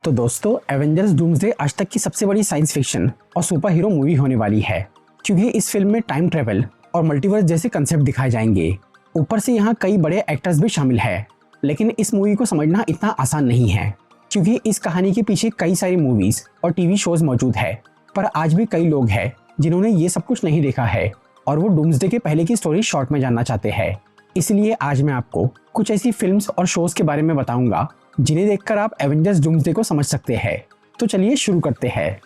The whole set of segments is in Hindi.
तो दोस्तों, एवेंजर्स डूम्सडे आज तक की सबसे बड़ी साइंस फिक्शन और सुपर हीरो मूवी होने वाली है, क्योंकि इस फिल्म में टाइम ट्रेवल और मल्टीवर्स जैसे कंसेप्ट दिखाए जाएंगे। ऊपर से यहाँ कई बड़े एक्टर्स भी शामिल है। लेकिन इस मूवी को समझना इतना आसान नहीं है, क्योंकि इस कहानी के पीछे कई सारी मूवीज और टीवी शोज मौजूद है। पर आज भी कई लोग हैं जिन्होंने ये सब कुछ नहीं देखा है और वो डूम्सडे के पहले की स्टोरी शॉर्ट में जानना चाहते हैं। इसलिए आज मैं आपको कुछ ऐसी फिल्म्स और शोज के बारे में बताऊंगा जिन्हें देखकर आप एवेंजर्स डूम्सडे को समझ सकते हैं। तो चलिए शुरू करते हैं।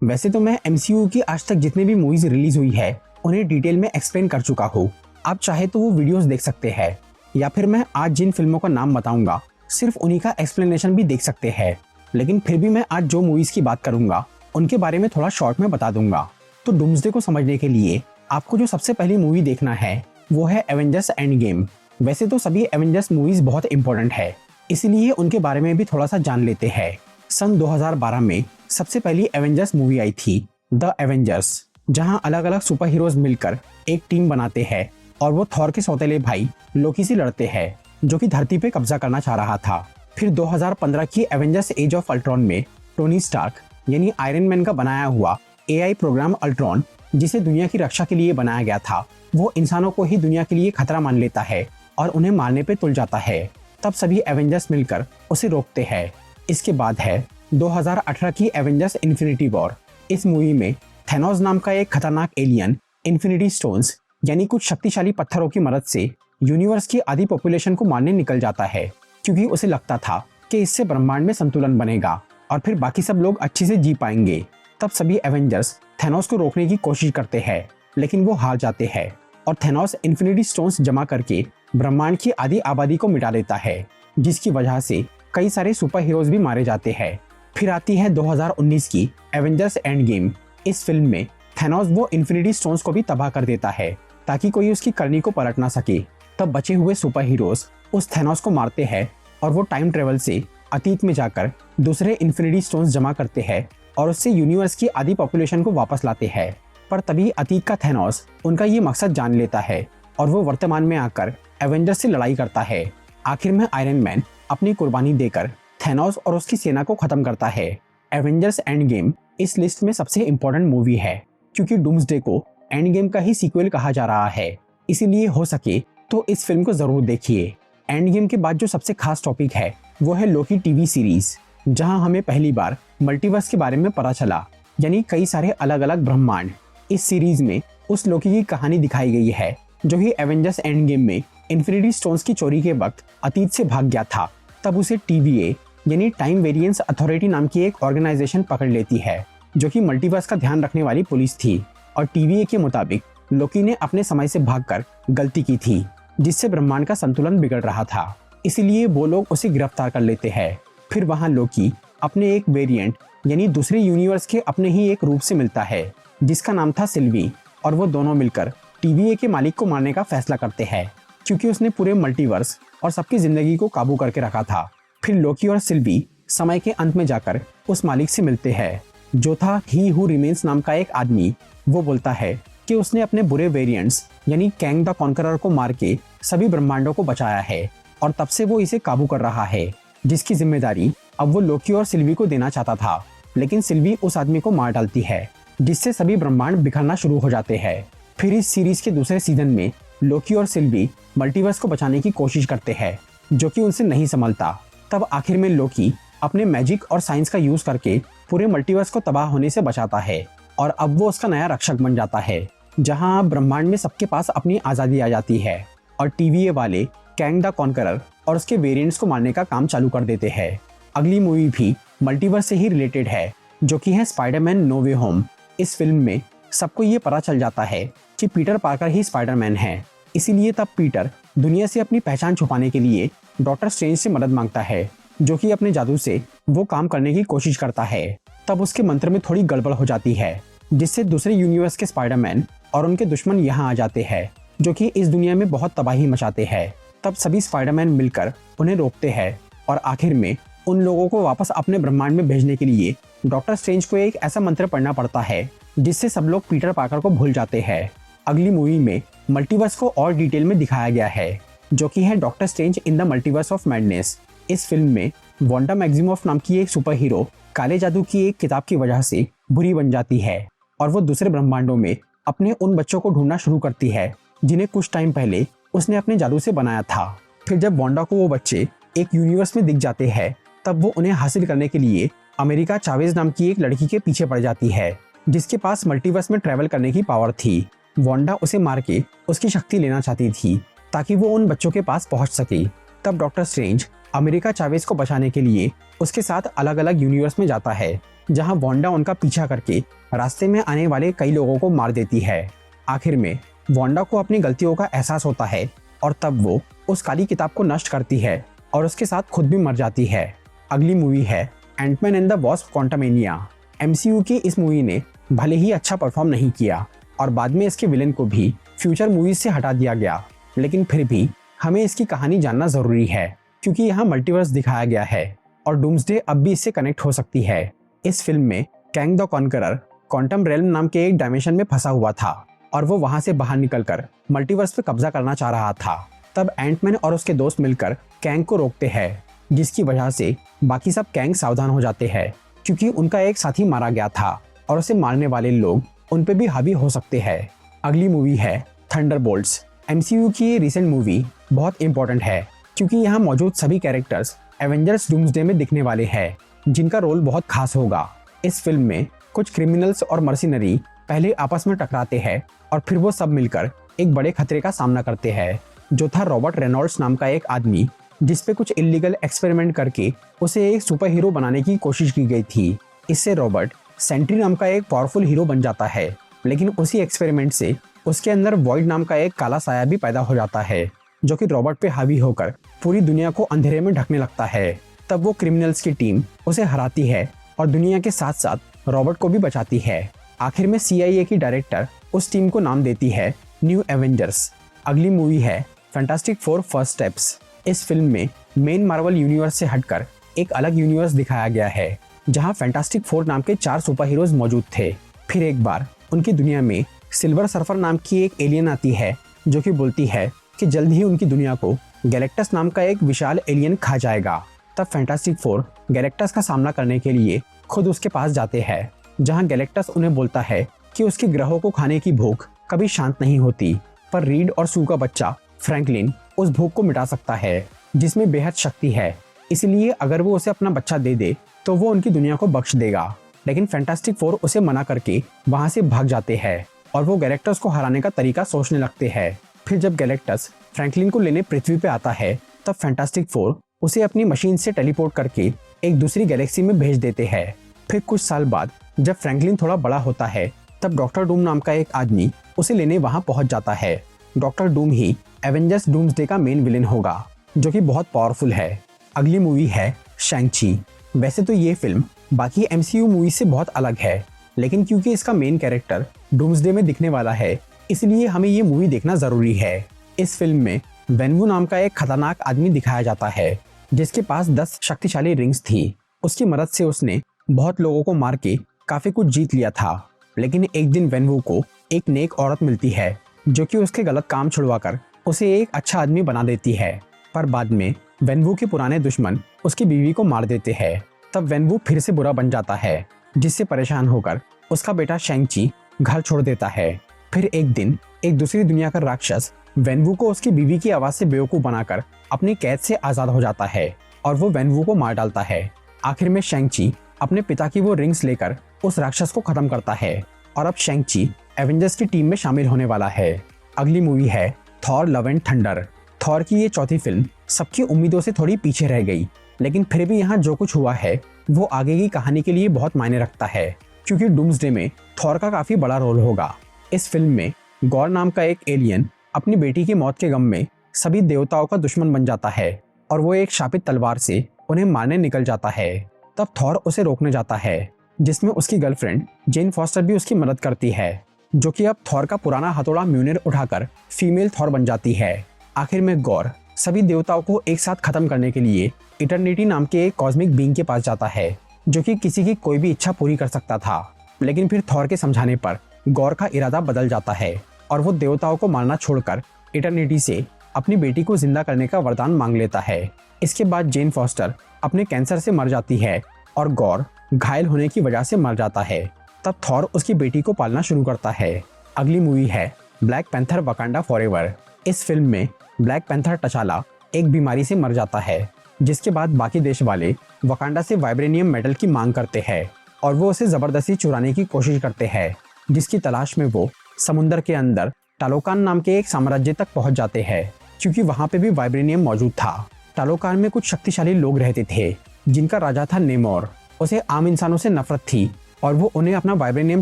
वैसे तो मैं MCU की आज तक जितने भी मूवीज रिलीज हुई है उन्हें डिटेल में एक्सप्लेन कर चुका हूँ। आप चाहे तो वो वीडियोस देख सकते हैं, या फिर मैं आज जिन फिल्मों का नाम बताऊंगा सिर्फ उन्हीं का एक्सप्लेनेशन भी देख सकते हैं। लेकिन फिर भी मैं आज जो मूवीज की बात करूंगा उनके बारे में थोड़ा शॉर्ट में बता दूंगा। तो डूम्सडे को समझने के लिए आपको जो सबसे पहली मूवी देखना है वो है एवेंजर्स एंड गेम। वैसे तो सभी एवेंजर्स मूवीज बहुत इंपॉर्टेंट है, इसलिए उनके बारे में भी थोड़ा सा जान लेते हैं। सन 2012 में सबसे पहली एवेंजर्स मूवी आई थी, द एवेंजर्स, जहां अलग अलग सुपर हीरोज मिलकर एक टीम बनाते हैं और वो थॉर के सौतेले भाई लोकी से लड़ते हैं, जो कि धरती पे कब्जा करना चाह रहा था। फिर 2015 की एवेंजर्स एज ऑफ अल्ट्रॉन में टोनी स्टार्क यानी आयरन मैन का बनाया हुआ AI प्रोग्राम अल्ट्रॉन, जिसे दुनिया की रक्षा के लिए बनाया गया था, वो इंसानों को ही दुनिया के लिए खतरा मान लेता है और उन्हें मारने पे तुल जाता है। तब सभी एवेंजर्स मिलकर उसे रोकते हैं। इसके बाद है 2018 की एवेंजर्स इन्फिनिटी वॉर। इस मूवी में थैनोस नाम का एक खतरनाक एलियन इन्फिनिटी स्टोन्स यानी कुछ शक्तिशाली पत्थरों की मदद से यूनिवर्स की आधी पॉपुलेशन को मारने निकल जाता है, क्योंकि उसे लगता था कि इससे ब्रह्मांड में संतुलन बनेगा और फिर बाकी सब लोग अच्छे से जी पाएंगे। तब सभी एवेंजर्स थैनोस को रोकने की कोशिश करते हैं, लेकिन वो हार जाते हैं और थैनोस इन्फिनिटी स्टोन्स जमा करके ब्रह्मांड की आधी आबादी को मिटा देता है, जिसकी वजह से कई सारे सुपर हीरोज भी मारे जाते हैं। फिर आती है 2019 की एवेंजर्स एंड गेम। इस फिल्म में थैनोस वो इन्फिनिटी स्टोन्स को भी तबाह कर देता है ताकि कोई उसकी करनी को पलट ना सके। तब बचे हुए सुपर हीरोज उस थैनोस को मारते हैं और वो टाइम ट्रेवल से अतीत में जाकर दूसरे इन्फिनिटी स्टोन्स जमा करते हैं और उससे यूनिवर्स की आधी पॉपुलेशन को वापस लाते हैं। पर तभी अतीत का थैनोस उनका ये मकसद जान लेता है और वो वर्तमान में आकर एवेंजर्स से लड़ाई करता है। आखिर में आयरन मैन अपनी कुर्बानी देकर थैनोस और उसकी सेना को खत्म करता है। एवेंजर्स एंड गेम इस लिस्ट में सबसे इंपॉर्टेंट मूवी है, क्योंकि डूम्सडे को एंड गेम का ही सीक्वल कहा जा रहा है। इसीलिए हो सके तो इस फिल्म को जरूर देखिए। एंड गेम के बाद जो सबसे खास टॉपिक है वो है लोकी टीवी सीरीज, जहां हमें पहली बार मल्टीवर्स के बारे में पता चला, यानी कई सारे अलग अलग ब्रह्मांड। इस सीरीज में उस लोकी की कहानी दिखाई गई है जो ही एवेंजर्स एंड गेम में इन्फिनिटी स्टोन्स की चोरी के वक्त अतीत से भाग गया था। तब उसे TVA यानी टाइम वेरिएंस अथॉरिटी नाम की एक ऑर्गेनाइजेशन पकड़ लेती है, जो कि मल्टीवर्स का ध्यान रखने वाली पुलिस थी। और TVA के मुताबिक लोकी ने अपने समय से भागकर गलती की थी, जिससे ब्रह्मांड का संतुलन बिगड़ रहा था। इसीलिए वो लोग उसे गिरफ्तार कर लेते हैं। फिर वहां लोकी अपने एक वेरिएंट यानी दूसरे यूनिवर्स के अपने ही एक रूप से मिलता है, जिसका नाम था सिल्वी, और वो दोनों मिलकर TVA के मालिक को मारने का फैसला करते हैं, क्योंकि उसने पूरे मल्टीवर्स और सबकी जिंदगी को काबू करके रखा था। फिर लोकी और सिल्वी समय के अंत में जाकर उस मालिक से मिलते हैं, जो था ही हु रिमेन्स नाम का एक आदमी। वो बोलता है कि उसने अपने बुरे वेरिएंट्स यानी कैंग द कॉन्करर को मार के सभी ब्रह्मांडों को बचाया है, और तब से वो इसे काबू कर रहा है, जिसकी जिम्मेदारी अब वो लोकी और सिल्वी को देना चाहता था। लेकिन सिल्वी उस आदमी को मार डालती है, जिससे सभी ब्रह्मांड बिखरना शुरू हो जाते हैं। फिर इस सीरीज के दूसरे सीजन में लोकी और सिल्वी मल्टीवर्स को बचाने की कोशिश करते हैं, जो कि उनसे नहीं संभलता। तब आखिर में लोकी अपने मैजिक और साइंस का यूज करके पूरे मल्टीवर्स को तबाह होने से बचाता है, और अब वो उसका नया रक्षक बन जाता है, जहां ब्रह्मांड में सबके पास अपनी आजादी आ जाती है और TVA वाले कैंग द कॉन्करर और उसके वेरिएंट्स को मारने का काम चालू कर देते हैं। अगली मूवी भी मल्टीवर्स से ही रिलेटेड है, जो कि है स्पाइडरमैन नो वे होम। इस फिल्म में सबको ये पता चल जाता है कि पीटर पार्कर ही स्पाइडरमैन है। इसीलिए तब पीटर दुनिया से अपनी पहचान छुपाने के लिए डॉक्टर स्ट्रेंज से मदद मांगता है, जो कि अपने जादू से वो काम करने की कोशिश करता है। तब उसके मंत्र में थोड़ी गड़बड़ हो जाती है, जिससे दूसरे यूनिवर्स के स्पाइडरमैन और उनके दुश्मन यहाँ आ जाते हैं, जो कि इस दुनिया में बहुत तबाही मचाते हैं। तब सभी स्पाइडरमैन मिलकर उन्हें रोकते हैं और आखिर में उन लोगों को वापस अपने ब्रह्मांड में भेजने के लिए डॉक्टर स्ट्रेंज को एक ऐसा मंत्र पढ़ना पड़ता है जिससे सब लोग पीटर पार्कर को भूल जाते हैं। अगली मूवी में मल्टीवर्स को और डिटेल में दिखाया गया है, जो कि है doctor strange in the multiverse of madness. इस फिल्म में वांडा मैक्सिमोफ नाम की एक सुपर हीरो काले जादू की एक किताब की वजह से बुरी बन जाती है और वो दूसरे ब्रह्मांडों में अपने उन बच्चों को ढूंढना शुरू करती है जिन्हें कुछ टाइम पहले उसने अपने जादू से बनाया था। फिर जब वांडा को वो बच्चे एक यूनिवर्स में दिख जाते हैं, तब वो उन्हें हासिल करने के लिए अमेरिका चावेज नाम की एक लड़की के पीछे पड़ जाती है, जिसके पास मल्टीवर्स में ट्रैवल करने की पावर थी। वांडा उसे मार के उसकी शक्ति लेना चाहती थी ताकि वो उन बच्चों के पास पहुंच सके। तब डॉक्टर स्ट्रेंज अमेरिका चावेज को बचाने के लिए उसके साथ अलग अलग यूनिवर्स में जाता है, जहां वांडा उनका पीछा करके रास्ते में आने वाले कई लोगों को मार देती है। आखिर में वांडा को अपनी गलतियों का एहसास होता है और तब वो उस काली किताब को नष्ट करती है और उसके साथ खुद भी मर जाती है। अगली मूवी है Ant Man and the Wasp Quantumania. MCU की इस मूवी ने भले ही अच्छा परफॉर्म नहीं किया और बाद में इसके विलेन को भी फ्यूचर मूवीज से हटा दिया गया, लेकिन फिर भी हमें इसकी कहानी जानना जरूरी है क्योंकि यहाँ मल्टीवर्स दिखाया गया है और डूम्सडे अब भी इससे कनेक्ट हो सकती है। इस फिल्म में Kang the conqueror quantum realm नाम के एक डायमेंशन में फंसा हुआ था और वो वहां से बाहर निकलकर मल्टीवर्स पे कब्जा करना चाह रहा था। तब एंटमैन और उसके दोस्त मिलकर कैंग को रोकते हैं, जिसकी वजह से बाकी सब कैंग सावधान हो जाते हैं क्योंकि उनका एक साथी मारा गया था और उसे मारने वाले लोग उन पे भी हावी हो सकते हैं। अगली मूवी है थंडरबोल्ट्स। एमसीयू की ये रिसेंट मूवी बहुत इंपॉर्टेंट है क्योंकि यहाँ मौजूद सभी कैरेक्टर्स एवेंजर्स डूम्सडे में दिखने वाले हैं, जिनका रोल बहुत खास होगा। इस फिल्म में कुछ क्रिमिनल्स और मर्सिनरी पहले आपस में टकराते हैं और फिर वो सब मिलकर एक बड़े खतरे का सामना करते हैं, जो था रॉबर्ट रेनॉल्ड्स नाम का एक आदमी, जिसपे कुछ इलीगल एक्सपेरिमेंट करके उसे एक सुपर हीरो बनाने की कोशिश की गई थी। इससे रॉबर्ट सेंट्री नाम का एक पावरफुल हीरो बन जाता है, लेकिन उसी एक्सपेरिमेंट से उसके अंदर वॉइड नाम का एक काला साया भी पैदा हो जाता है, जो कि रॉबर्ट पे हावी होकर पूरी दुनिया को अंधेरे में ढकने लगता है। तब वो क्रिमिनल्स की टीम उसे हराती है और दुनिया के साथ साथ रॉबर्ट को भी बचाती है। आखिर में CIA की डायरेक्टर उस टीम को नाम देती है न्यू एवेंजर्स। अगली मूवी है फैंटास्टिक फोर फर्स्ट स्टेप्स। इस फिल्म में मेन मार्वल यूनिवर्स से हटकर एक अलग यूनिवर्स दिखाया गया है, जहां फैंटास्टिक फोर नाम के 4 सुपर हीरोज मौजूद थे। फिर एक बार उनकी दुनिया में सिल्वर सर्फर नाम की एक एलियन आती है, जो कि बोलती है कि जल्द ही उनकी दुनिया को गैलेक्टस नाम का एक विशाल एलियन खा जाएगा। तब फैंटास्टिक फोर गैलेक्टस का सामना करने के लिए खुद उसके पास जाते हैं, जहां गैलेक्टस उन्हें बोलता है कि उसके ग्रहों को खाने की भूख कभी शांत नहीं होती, पर रीड और सू का बच्चा फ्रैंकलिन उस भूख को मिटा सकता है, जिसमें बेहद शक्ति है। इसलिए अगर वो उसे अपना बच्चा दे दे तो वो उनकी दुनिया को बख्श देगा। लेकिन फैंटास्टिक फोर उसे मना करके वहां से भाग जाते हैं और वो गैलेक्टस को हराने का तरीका सोचने लगते हैं। फिर जब गैलेक्टस फ्रैंकलिन को लेने पृथ्वी पे आता है, तब फैंटास्टिक फोर उसे अपनी मशीन से टेलीपोर्ट करके एक दूसरी गैलेक्सी में भेज देते हैं। फिर कुछ साल बाद जब फ्रैंकलिन थोड़ा बड़ा होता है, तब डॉक्टर डूम नाम का एक आदमी उसे लेने वहां पहुंच जाता है। डॉक्टर डूम ही एवेंजर्स डूम्सडे का मेन विलेन होगा, जो कि बहुत पावरफुल है। अगली मूवी है शैंग-ची। वैसे तो ये फिल्म बाकी MCU मूवी से बहुत अलग है, लेकिन क्योंकि इसका मेन कैरेक्टर डूम्सडे में दिखने वाला है, इसलिए हमें ये मूवी देखना जरूरी है। इस फिल्म में वेनवू नाम का एक खतरनाक आदमी दिखाया जाता है, जिसके पास 10 शक्तिशाली रिंग्स थी। उसकी मदद से उसने बहुत लोगों को मार के काफी कुछ जीत लिया था। लेकिन एक दिन वेनवू को एक नेक औरत मिलती है, जो कि उसके गलत काम छुड़वाकर उसे एक अच्छा आदमी बना देती है। पर बाद में वेनवू के पुराने दुश्मन उसकी बीवी को मार देते हैं। तब वेनवू फिर से बुरा बन जाता है, जिससे परेशान होकर उसका बेटा शैंग-ची घर छोड़ देता है। फिर एक दिन एक दूसरी दुनिया का राक्षस वेनवू को उसकी बीवी की आवाज से बेवकूफ बनाकर अपनी कैद से आजाद हो जाता है और वो वेनवू को मार डालता है। आखिर में शैंग-ची अपने पिता की वो रिंग्स लेकर उस राक्षस को खत्म करता है और अब शैंग-ची एवेंजर्स की टीम में शामिल होने वाला है। अगली मूवी है Thor love and thunder. Thor की ये चौथी फिल्म सबकी उम्मीदों से थोड़ी पीछे रह गई, लेकिन फिर भी यहाँ जो कुछ हुआ है वो आगे की कहानी के लिए बहुत मायने रखता है, क्योंकि डूम्सडे में थॉर का काफी बड़ा रोल होगा। इस फिल्म में गॉर नाम का एक एलियन अपनी बेटी की मौत के गम में सभी देवताओं का दुश्मन बन जाता है और वो एक शापित तलवार से उन्हें मारने निकल जाता है। तब थॉर उसे रोकने जाता है, जिसमें उसकी गर्लफ्रेंड जेन फॉस्टर भी उसकी मदद करती है, जो कि अब थॉर का पुराना हथौड़ा म्यूनिर उठाकर फीमेल थॉर बन जाती है। आखिर में गॉर सभी देवताओं को एक साथ खत्म करने के लिए इटर्निटी नाम के एक कॉस्मिक बीइंग के पास जाता है, जो कि किसी की कोई भी इच्छा पूरी कर सकता था। लेकिन फिर थॉर के समझाने पर गॉर का इरादा बदल जाता है और वो देवताओं को मारना छोड़कर इटर्निटी से अपनी बेटी को जिंदा करने का वरदान मांग लेता है। इसके बाद जेन फॉस्टर अपने कैंसर से मर जाती है और गॉर घायल होने की वजह से मर जाता है। तब थॉर उसकी बेटी को पालना शुरू करता है। अगली मूवी है ब्लैक पैंथर वकांडा फॉरएवर। इस फिल्म में ब्लैक पैंथर टचाला एक बीमारी से मर जाता है, जिसके बाद बाकी देश वाले वकांडा से वाइब्रेनियम मेटल की मांग करते हैं और वो उसे जबरदस्ती चुराने की कोशिश करते हैं, जिसकी तलाश में वो समुद्र के अंदर टालोकान नाम के एक साम्राज्य तक पहुंच जाते हैं, क्योंकि वहां पे भी वाइब्रेनियम मौजूद था। टालोकान में कुछ शक्तिशाली लोग रहते थे, जिनका राजा था नेमोर। उसे आम इंसानों से नफरत थी और वो उन्हें अपना वाइब्रेनियम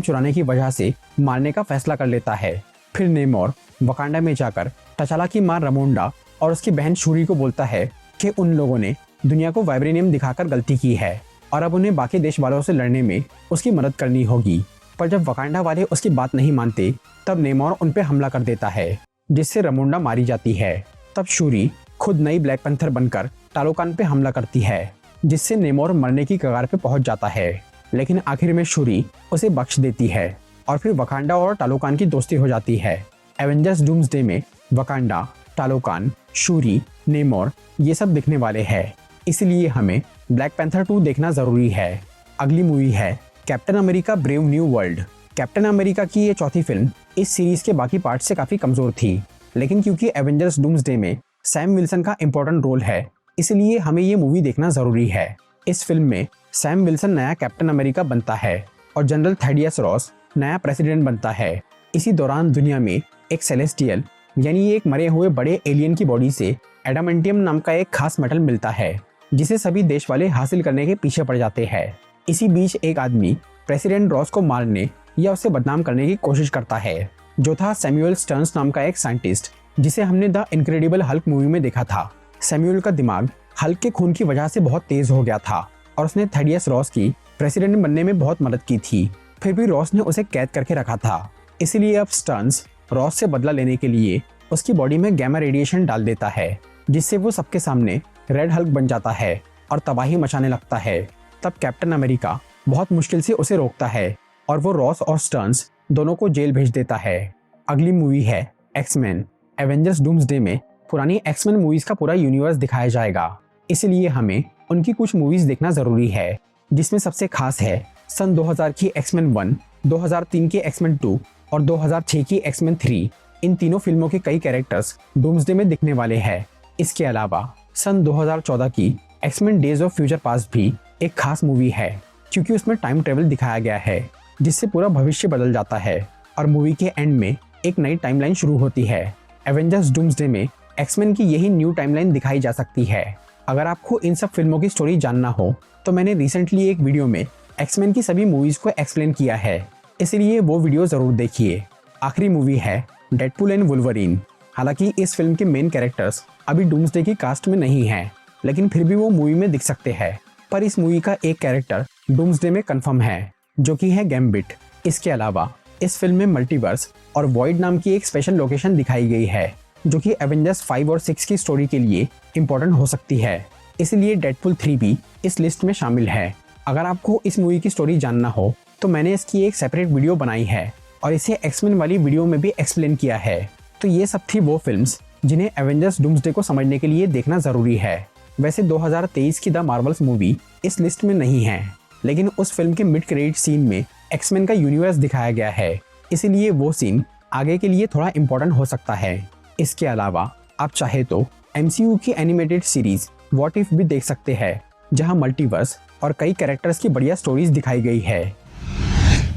चुराने की वजह से मारने का फैसला कर लेता है। फिर नेमोर वकांडा में जाकर टचाला की मां रमोंडा और उसकी बहन शूरी को बोलता है कि उन लोगों ने दुनिया को वाइब्रेनियम दिखाकर गलती की है और अब उन्हें बाकी देश वालों से लड़ने में उसकी मदद करनी होगी। पर जब वकांडा वाले उसकी बात नहीं मानते, तब नेमोर उन पे हमला कर देता है, जिससे रमोंडा मारी जाती है। तब शूरी खुद नई ब्लैक पैंथर बनकर टालोकान पे हमला करती है, जिससे नेमोर मरने की कगार पे पहुंच जाता है। लेकिन आखिर में शूरी उसे बख्श देती है और फिर वकांडा और टालोकान की दोस्ती हो जाती है। एवेंजर्स डूम्सडे में वकांडा, टालोकान, शूरी, नेमोर ये सब दिखने वाले हैं, इसलिए हमें ब्लैक पैंथर 2 देखना जरूरी है। अगली मूवी है captain America brave new world. Captain America की ये चौथी फिल्म इस सीरीज के बाकी पार्ट से काफी कमजोर थी, लेकिन क्योंकि एवेंजर्स डूम्सडे में सैम विल्सन का इंपॉर्टेंट रोल है, इसलिए हमें ये मूवी देखना जरूरी है। इस फिल्म में सैम विल्सन नया कैप्टन अमेरिका बनता है और जनरल थैडियस रॉस नया प्रेसिडेंट बनता है। इसी दौरान दुनिया में एक सेलेस्टियल यानी एक मरे हुए बड़े एलियन की बॉडी से एडामेंटियम नाम का एक खास मेटल मिलता है, जिसे सभी देश वाले हासिल करने के पीछे पड़ जाते हैं। इसी बीच एक आदमी प्रेसिडेंट रॉस को मारने या उसे बदनाम करने की कोशिश करता है, जो था सैमुअल स्टर्न्स नाम का एक साइंटिस्ट, जिसे हमने द इनक्रेडिबल हल्क मूवी में देखा था। सैमुअल का दिमाग हल्क के खून की वजह से बहुत तेज हो गया था और उसने थैडियस रॉस की प्रेसिडेंट बनने में बहुत मदद की थी। फिर भी रॉस ने उसे कैद करके रखा था, इसलिए अब स्टर्न्स रॉस से बदला लेने के लिए उसकी बॉडी में गैमा रेडिएशन डाल देता है, जिससे वो सबके सामने रेड हल्क बन जाता है और तबाही मचाने लगता है। तब कैप्टन अमेरिका बहुत मुश्किल से उसे रोकता है और वो रॉस और स्टर्न्स दोनों को जेल भेज देता है। अगली मूवी है एक्समैन। एवेंजर्स डूम्सडे में पुरानी एक्समैन मूवीज का पूरा यूनिवर्स दिखाया जाएगा, इसलिए हमें उनकी कुछ मूवीज देखना जरूरी है, जिसमें सबसे खास है सन 2000 की एक्समैन 1, 2003 की एक्समैन 2 और 2006 की एक्समैन 3। इन तीनों फिल्मों के कई कैरेक्टर्स डूम्सडे में दिखने वाले हैं। इसके अलावा सन 2014 की X Men days of future past भी एक खास मूवी है, क्योंकि उसमें टाइम ट्रेवल दिखाया गया है, जिससे पूरा भविष्य बदल जाता है और मूवी के एंड में एक नई टाइमलाइन शुरू होती है। एवेंजर्स डूम्सडे में एक्समैन की यही न्यू टाइमलाइन दिखाई जा सकती है। अगर आपको इन सब फिल्मों की स्टोरी जानना हो तो मैंने रिसेंटली एक वीडियो में एक्समैन की सभी मूवीज को एक्सप्लेन किया है, इसलिए वो वीडियो जरूर देखिए। आखिरी मूवी है डेडपूल एंड वुल्वरीन। हालांकि इस फिल्म के मेन कैरेक्टर्स अभी डूम्सडे की कास्ट में नहीं हैं, लेकिन फिर भी वो मूवी में दिख सकते हैं। पर इस मूवी का एक कैरेक्टर डूम्सडे में कंफर्म है, जो कि है गैम्बिट। इसके अलावा इस फिल्म में मल्टीवर्स और वॉइड नाम की एक स्पेशल लोकेशन दिखाई गई है, जो कि एवेंजर्स 5 और 6 की स्टोरी के लिए इम्पोर्टेंट हो सकती है, इसलिए डेडपूल 3 भी इस लिस्ट में शामिल है। अगर आपको इस मूवी की स्टोरी जानना हो तो मैंने इसकी एक सेपरेट वीडियो बनाई है और इसे एक्समैन वाली वीडियो में भी एक्सप्लेन किया है। तो ये सब थी वो फिल्म्स जिन्हें एवेंजर्स डूम्सडे को समझने के लिए देखना जरूरी है। वैसे 2023 की द मार्वल्स मूवी इस लिस्ट में नहीं है, लेकिन उस फिल्म के मिड क्रेडिट सीन में एक्समैन का यूनिवर्स दिखाया गया है, इसीलिए वो सीन आगे के लिए थोड़ा इम्पोर्टेंट हो सकता है। इसके अलावा आप चाहे तो MCU की एनिमेटेड सीरीज व्हाट इफ भी देख सकते हैं, जहां मल्टीवर्स और कई कैरेक्टर्स की बढ़िया स्टोरीज दिखाई गई है।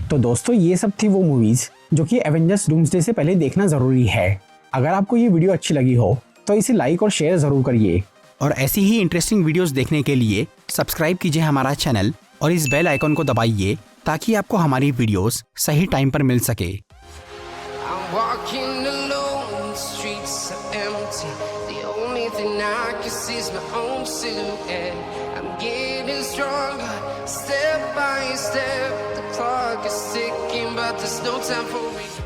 तो दोस्तों ये सब थी वो मूवीज जो कि एवेंजर्स डूम्सडे से पहले देखना जरूरी है। अगर आपको ये वीडियो अच्छी लगी हो तो इसे लाइक और शेयर जरूर करिए, और ऐसी ही इंटरेस्टिंग वीडियोस देखने के लिए सब्सक्राइब कीजिए हमारा चैनल और इस बेल आइकन को दबाइए ताकि आपको हमारी वीडियोस सही टाइम पर मिल सके। Step by step, the clock is ticking, but there's no time for me.